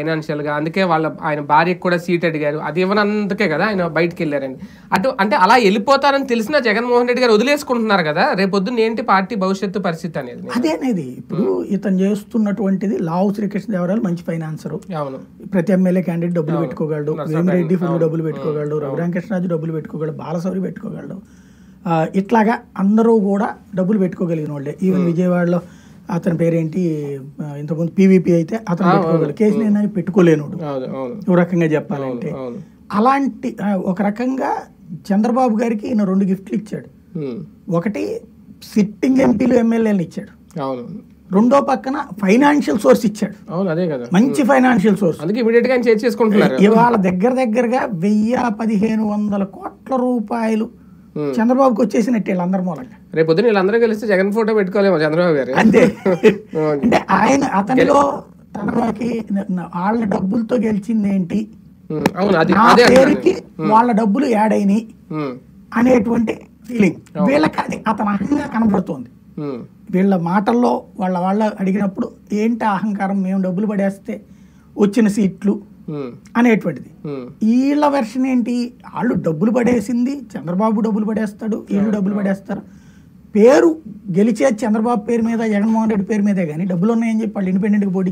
Financial గా అందుకే ఆయన భార్యకు కూడా సీట్ అడిగారు. అది ఇవ్వనందుకే కదా ఆయన బయటికి వెళ్ళారండి. అంటే అలా వెళ్ళిపోతారని తెలిసినా జగన్మోహన్ రెడ్డి గారు వదిలేసుకుంటున్నారు కదా, రేపొద్దున ఏంటి పార్టీ భవిష్యత్తు పరిస్థితి అనేది. అదేనేది ఇప్పుడు ఇతను చేస్తున్నటువంటిది లావు శ్రీకృష్ణదేవరాయలు మంచి ఫైనాన్సరు. అవును, ప్రతి ఎమ్మెల్యే క్యాండిడేట్ డబ్బులు పెట్టుకోగలడు, వేమిరెడ్డి ఫుల్ డబ్బులు పెట్టుకోగలడు, రఘురామకృష్ణరాజు డబ్బులు పెట్టుకోగలడు, బాలశౌరి పెట్టుకోగలడు. ఇట్లాగా అందరూ కూడా డబ్బులు పెట్టుకోగలిగిన వాళ్ళే. ఈవెన్ విజయవాడలో అతని పేరేంటి, ఇంతకుముందు పీవీపీ అయితే అతను పెట్టుకోగలడు, కేసీఆర్ పెట్టుకోలేనుడు ఒక రకంగా చెప్పాలంటే. అలాంటి ఒక రకంగా చంద్రబాబు గారికి ఈయన 2 గిఫ్ట్లు ఇచ్చాడు. ఒకటి సిట్టింగ్ ఎంపీలు ఎమ్మెల్యేలు ఇచ్చాడు, రెండో పక్కన ఫైనాన్షియల్ సోర్స్ ఇచ్చాడు. మంచి ఫైనాన్షియల్ సోర్స్. ఇవాళ దగ్గరగా 1000-1500 కోట్ల రూపాయలు చంద్రబాబుకి వచ్చేసినట్టు వీళ్ళందరి మూలంగా. రేపు పొద్దున వీళ్ళందరూ కలిసి జగన్ ఫోటో పెట్టుకోలేమో చంద్రబాబు గారు. అంతే. అంటే అతనిలో తనకి వాళ్ళ డబ్బులతో గెలిచింది ఏంటి, పేరుకి వాళ్ళ డబ్బులు యాడ్ అయినాయి అనేటువంటి ఫీలింగ్ వీళ్ళకి. అది అతని అహంగా కనబడుతోంది వీళ్ళ మాటల్లో. వాళ్ళ అడిగినప్పుడు ఏంటి అహంకారం, మేము డబ్బులు పడేస్తే వచ్చిన సీట్లు అనేటువంటిది. వీళ్ళ వెర్షన్ ఏంటి, వాళ్ళు డబ్బులు పడేసింది చంద్రబాబు డబ్బులు పడేస్తాడు, వీళ్ళు డబ్బులు పడేస్తారు. పేరు గెలిచేది చంద్రబాబు పేరు మీద, జగన్మోహన్ రెడ్డి పేరు మీదే, కానీ డబ్బులు ఉన్నాయని చెప్పి వాళ్ళు ఇండిపెండెంట్గా పోటీ